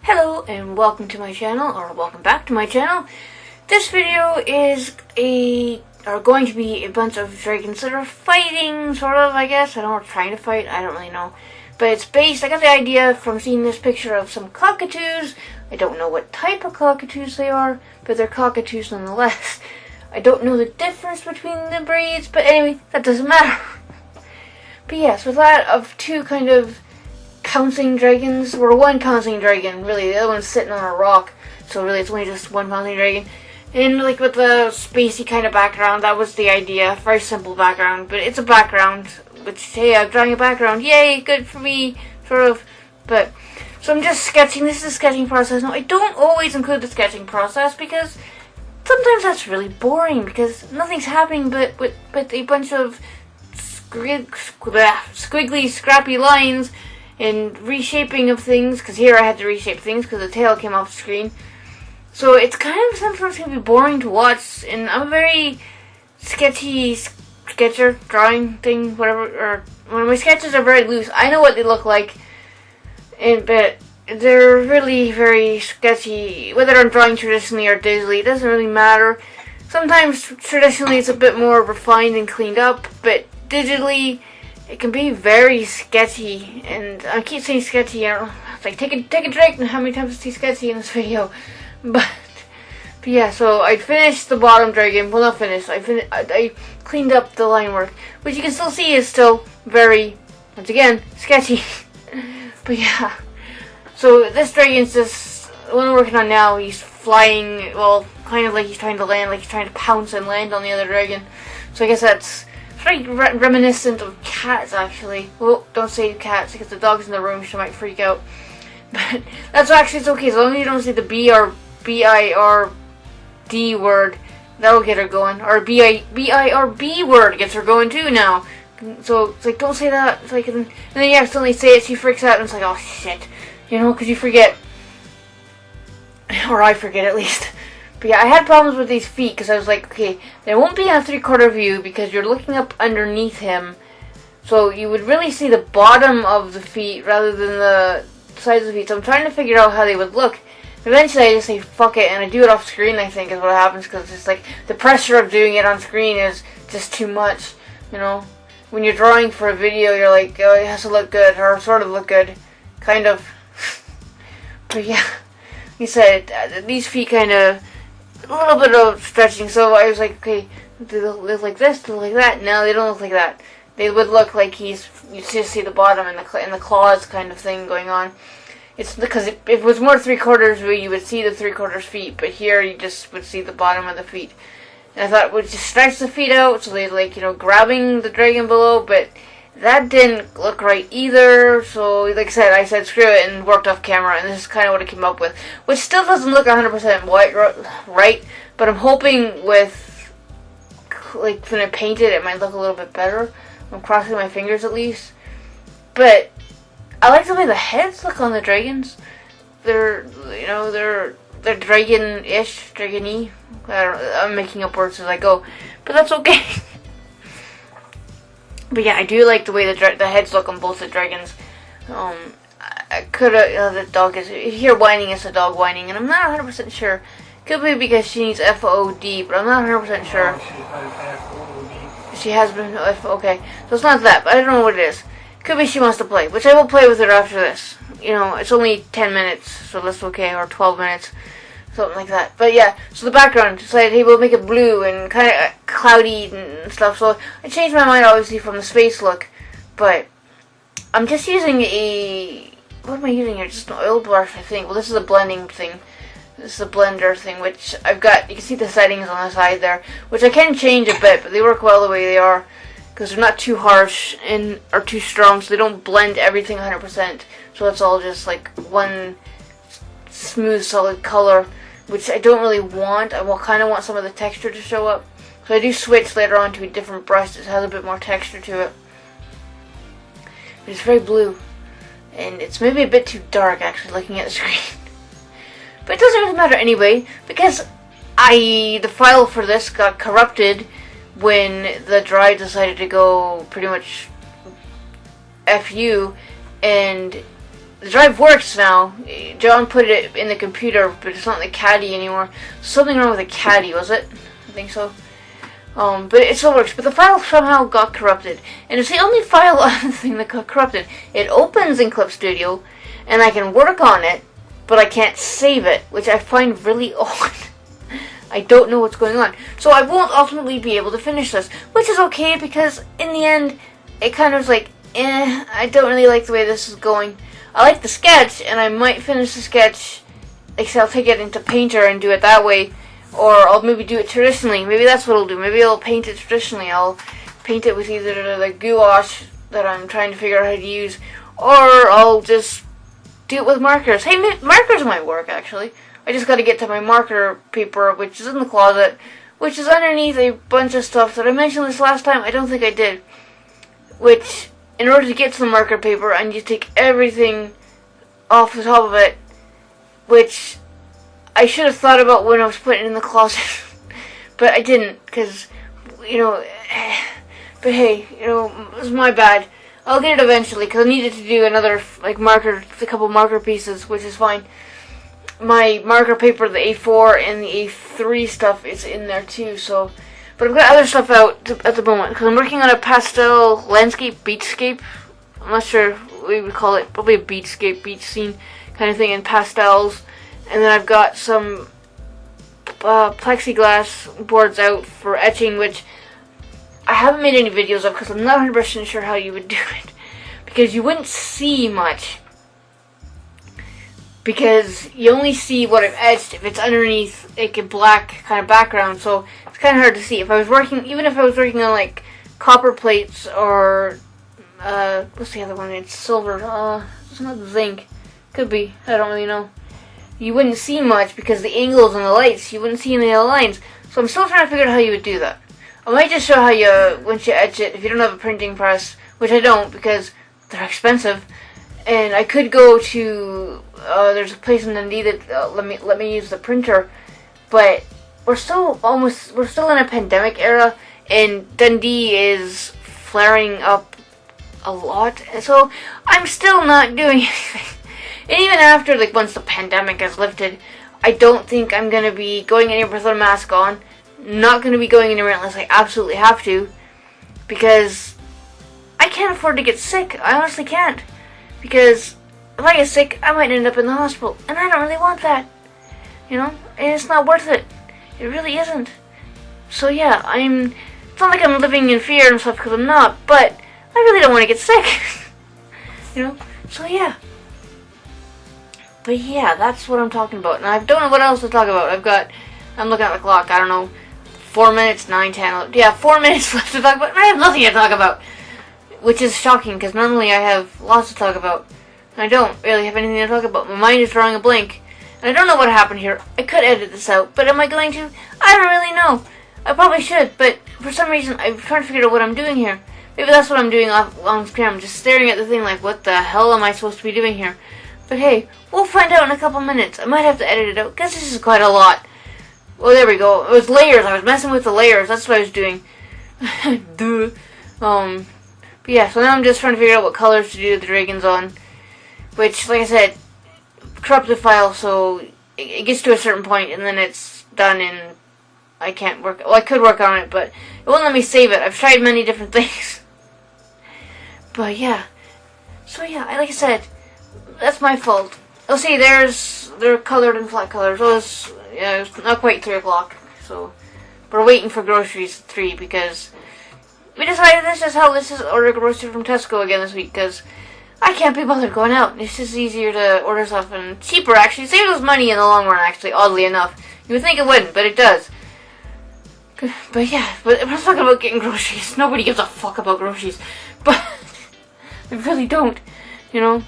Hello and welcome to my channel, or welcome back to my channel. This video is going to be a bunch of dragons that are fighting, sort of, I guess. I don't know, trying to fight, I don't really know. But it's based, I got the idea from seeing this picture of some cockatoos. I don't know what type of cockatoos they are, but they're cockatoos nonetheless. I don't know the difference between the breeds, but anyway, that doesn't matter. But yes, with that of two kind of pouncing dragons, or one pouncing dragon, really, the other one's sitting on a rock, so really it's only just one pouncing dragon. And like with the spacey kind of background, that was the idea. Very simple background, but it's a background, which, hey, I'm drawing a background, yay, good for me, sort of. But, so I'm just sketching, this is the sketching process. Now, I don't always include the sketching process, because sometimes that's really boring, because nothing's happening but with a bunch of squiggly, scrappy lines, and reshaping of things, because here I had to reshape things because the tail came off the screen. So it's kind of sometimes going to be boring to watch, and I'm a very sketchy sketcher, drawing thing, whatever, or when my sketches are very loose, I know what they look like, but they're really very sketchy. Whether I'm drawing traditionally or digitally, it doesn't really matter. Sometimes traditionally it's a bit more refined and cleaned up, but digitally it can be very sketchy, and I keep saying sketchy. I don't know, it's like take a drink. And how many times I say sketchy in this video? But yeah, so I finished the bottom dragon. Well, not finished. I cleaned up the line work, which you can still see is still very, once again, sketchy. But yeah, so this dragon's just the one I'm working on now. He's flying. Well, kind of like he's trying to land, like he's trying to pounce and land on the other dragon. So I guess that's very reminiscent of cats, actually. Well, don't say cats, because the dog's in the room, she might freak out. But that's actually, it's okay, as long as you don't say the B-I-R-D word, that'll get her going. Or B-I-R-B word gets her going too now. So it's like, don't say that. It's like, and then you accidentally say it, she freaks out, and it's like, oh shit. You know, because you forget. Or I forget, at least. But yeah, I had problems with these feet, because I was like, okay, they won't be on 3/4 view, because you're looking up underneath him, so you would really see the bottom of the feet, rather than the sides of the feet. So I'm trying to figure out how they would look. Eventually I just say, fuck it, and I do it off screen, I think, is what happens, because it's like, the pressure of doing it on screen is just too much, you know? When you're drawing for a video, you're like, oh, it has to look good, or sort of look good, kind of. But yeah, like I said, these feet kind of, a little bit of stretching, so I was like, okay, do they look like this, do they look like that? No, they don't look like that. They would look like you just see the bottom and the claws kind of thing going on. It's because if it was more 3/4 view, you would see the 3/4 feet, but here you just would see the bottom of the feet. And I thought it would just stretch the feet out, so they like, you know, grabbing the dragon below, but that didn't look right either, so like I said screw it and worked off camera, and this is kind of what I came up with, which still doesn't look 100% right, but I'm hoping with, like, when I paint it, it might look a little bit better. I'm crossing my fingers at least. But I like the way the heads look on the dragons. They're, you know, they're dragon-ish, dragon-y. I'm making up words as I go, but that's okay. But yeah, I do like the way the heads look on both the dragons. I could have, the dog is, if you hear whining, it's a dog whining, and I'm not 100% sure. Could be because she needs FOD, but I'm not 100% sure. She has been, okay. So it's not that, but I don't know what it is. Could be she wants to play, which I will play with her after this. You know, it's only 10 minutes, so that's okay, or 12 minutes. Something like that. But yeah, so the background, decided, hey, we'll make it blue and kind of cloudy and stuff. So I changed my mind, obviously, from the space look. But I'm just using what am I using here? Just an oil brush, I think. Well, this is a blending thing. This is a blender thing, which I've got, you can see the settings on the side there, which I can change a bit, but they work well the way they are, because they're not too harsh or too strong, so they don't blend everything 100%. So it's all just like one smooth, solid color, which I don't really want. I kind of want some of the texture to show up. So I do switch later on to a different brush that has a bit more texture to it. But it's very blue, and it's maybe a bit too dark, actually, looking at the screen. But it doesn't really matter anyway, because the file for this got corrupted when the drive decided to go pretty much FU, and the drive works now. John put it in the computer, but it's not in the caddy anymore. Something wrong with the caddy, was it? I think so. But it still works. But the file somehow got corrupted. And it's the only file on the thing that got corrupted. It opens in Clip Studio, and I can work on it, but I can't save it, which I find really odd. I don't know what's going on. So I won't ultimately be able to finish this, which is okay, because in the end, it kind of was like, I don't really like the way this is going. I like the sketch, and I might finish the sketch, except I'll take it into Painter and do it that way, or I'll maybe do it traditionally. Maybe that's what I'll do. Maybe I'll paint it traditionally. I'll paint it with either the gouache that I'm trying to figure out how to use, or I'll just do it with markers. Hey, markers might work, actually. I just gotta get to my marker paper, which is in the closet, which is underneath a bunch of stuff that I mentioned this last time. I don't think I did. Which, in order to get to the marker paper, I need to take everything off the top of it, which I should have thought about when I was putting it in the closet. But I didn't, because, you know, but hey, you know, it was my bad. I'll get it eventually, because I needed to do another, like, a couple marker pieces, which is fine. My marker paper, the A4 and the A3 stuff is in there too, so. But I've got other stuff out at the moment, because I'm working on a pastel landscape, beachscape. I'm not sure what we would call it, probably a beachscape, beach scene kind of thing in pastels. And then I've got some plexiglass boards out for etching, which I haven't made any videos of, because I'm not 100% sure how you would do it. Because you wouldn't see much. Because you only see what I've etched if it's underneath like a black kind of background, so it's kind of hard to see. If I was working, even if I was working on like copper plates or what's the other one? It's silver. It's not zinc. Could be. I don't really know. You wouldn't see much because the angles and the lights. You wouldn't see any of the lines. So I'm still trying to figure out how you would do that. I might just show how you once you etch it. If you don't have a printing press, which I don't because they're expensive. And I could go to, there's a place in Dundee that let me use the printer, but we're still in a pandemic era, and Dundee is flaring up a lot, and so I'm still not doing anything. And even after, like, once the pandemic is lifted, I don't think I'm going to be going anywhere without a mask on, not going to be going anywhere unless I absolutely have to, because I can't afford to get sick. I honestly can't. Because if I get sick, I might end up in the hospital. And I don't really want that. You know? And it's not worth it. It really isn't. So yeah, it's not like I'm living in fear and stuff, because I'm not. But I really don't want to get sick. You know? So yeah. But yeah, that's what I'm talking about. And I don't know what else to talk about. I'm looking at the clock. I don't know. 4 minutes, 9, 10. Yeah, 4 minutes left to talk about. And I have nothing to talk about. Which is shocking, because normally I have lots to talk about. And I don't really have anything to talk about. My mind is drawing a blank. And I don't know what happened here. I could edit this out, but am I going to? I don't really know. I probably should, but for some reason I'm trying to figure out what I'm doing here. Maybe that's what I'm doing on screen. I'm just staring at the thing like, what the hell am I supposed to be doing here? But hey, we'll find out in a couple minutes. I might have to edit it out, because this is quite a lot. Well, there we go. It was layers. I was messing with the layers. That's what I was doing. Duh. But yeah, so now I'm just trying to figure out what colors to do the dragons on. Which, like I said, corrupted file, so it gets to a certain point and then it's done and I can't work. Well, I could work on it, but it won't let me save it. I've tried many different things. But yeah. So yeah, like I said, that's my fault. Oh, see, they're colored in flat colors. Oh, it's not quite 3 o'clock, so we're waiting for groceries at 3 because we decided this is order groceries from Tesco again this week because I can't be bothered going out. It's just easier to order stuff and cheaper, actually. Saves us money in the long run, actually, oddly enough. You would think it wouldn't, but it does. But yeah, but I'm talking about getting groceries. Nobody gives a fuck about groceries. But they really don't, you know.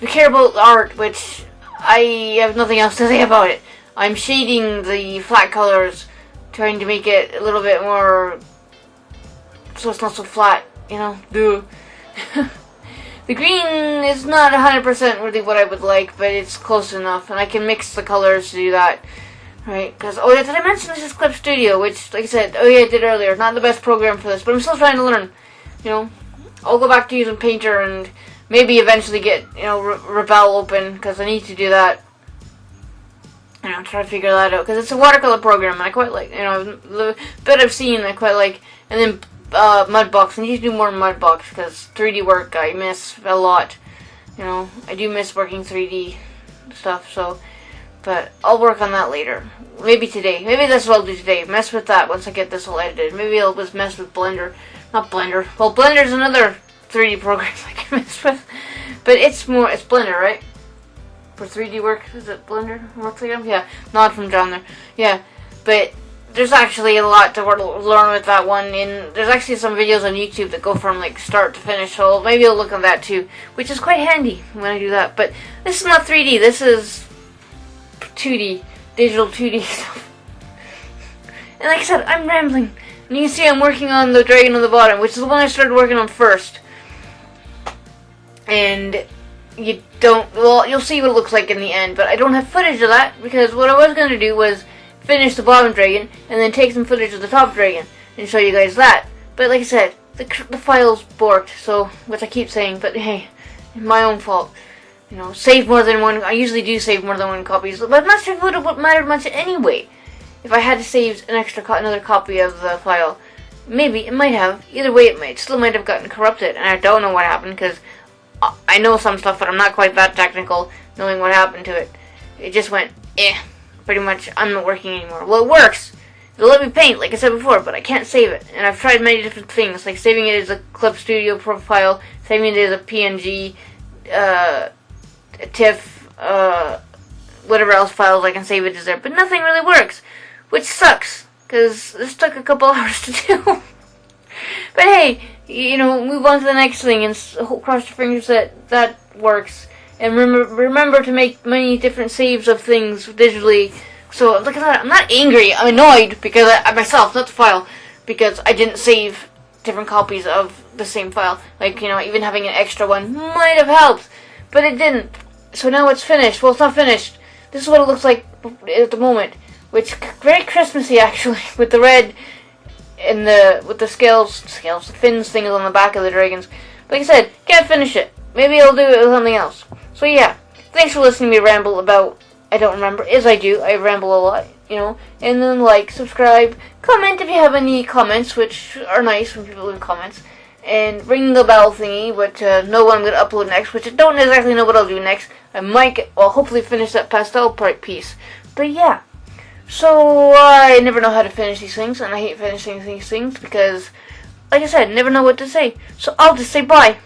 We care about art, which I have nothing else to say about it. I'm shading the flat colors, trying to make it a little bit more so it's not so flat, you know. Duh. The green is not 100% really what I would like, but it's close enough, and I can mix the colors to do that. Right, because, oh yeah, did I mention this is Clip Studio, which, like I said, oh yeah, I did earlier, not the best program for this, but I'm still trying to learn, you know. I'll go back to using Painter and maybe eventually get, Rebel open, because I need to do that. Try to figure that out, because it's a watercolor program, and I quite like, the bit I've seen, I quite like. And then Mudbox, I need to do more Mudbox, because 3D work I miss a lot. I do miss working 3D stuff, so, but I'll work on that later. Maybe today. Maybe that's what I'll do today. Mess with that once I get this all edited. Maybe I'll just mess with Blender. Not Blender. Well, Blender's another 3D program I can mess with. But it's Blender, right? For 3D work, is it Blender? Yeah, nod from John there. Yeah, but there's actually a lot to learn with that one, and there's actually some videos on YouTube that go from like start to finish, so maybe I'll look on that too, which is quite handy when I do that. But this is not 3D, this is 2D, digital 2D stuff. And like I said, I'm rambling. And you can see I'm working on the dragon on the bottom, which is the one I started working on first. And you'll see what it looks like in the end, but I don't have footage of that, because what I was going to do was finish the bottom dragon, and then take some footage of the top dragon, and show you guys that. But like I said, the file's borked, so, which I keep saying, but hey, my own fault. Save more than one, I usually do save more than one copy, but I'm not sure if it would have mattered much anyway. If I had to save another copy of the file. Maybe, it might have. Either way, it still might have gotten corrupted, and I don't know what happened, because I know some stuff, but I'm not quite that technical, knowing what happened to it. It just went, pretty much, I'm not working anymore. Well, it works. It'll let me paint, like I said before, but I can't save it. And I've tried many different things, like saving it as a Clip Studio profile, saving it as a PNG, TIFF, whatever else files I can save it as there, but nothing really works, which sucks, because this took a couple hours to do. But hey, move on to the next thing, and cross your fingers that works. And remember to make many different saves of things digitally. So look at that. I'm not angry. I'm annoyed because I myself, not the file, because I didn't save different copies of the same file. Like, even having an extra one might have helped, but it didn't. So now it's finished. Well, it's not finished. This is what it looks like at the moment, which very Christmassy actually, with the red and with the scales, the fins things on the back of the dragons. Like I said, can't finish it. Maybe I'll do it with something else. So yeah, thanks for listening to me ramble about, I don't remember, as I do, I ramble a lot, and then like, subscribe, comment if you have any comments, which are nice when people leave comments, and ring the bell thingy, but know what I'm going to upload next, which I don't exactly know what I'll do next. I might, hopefully finish that pastel part piece, but yeah, so I never know how to finish these things, and I hate finishing these things, because, like I said, never know what to say, so I'll just say bye.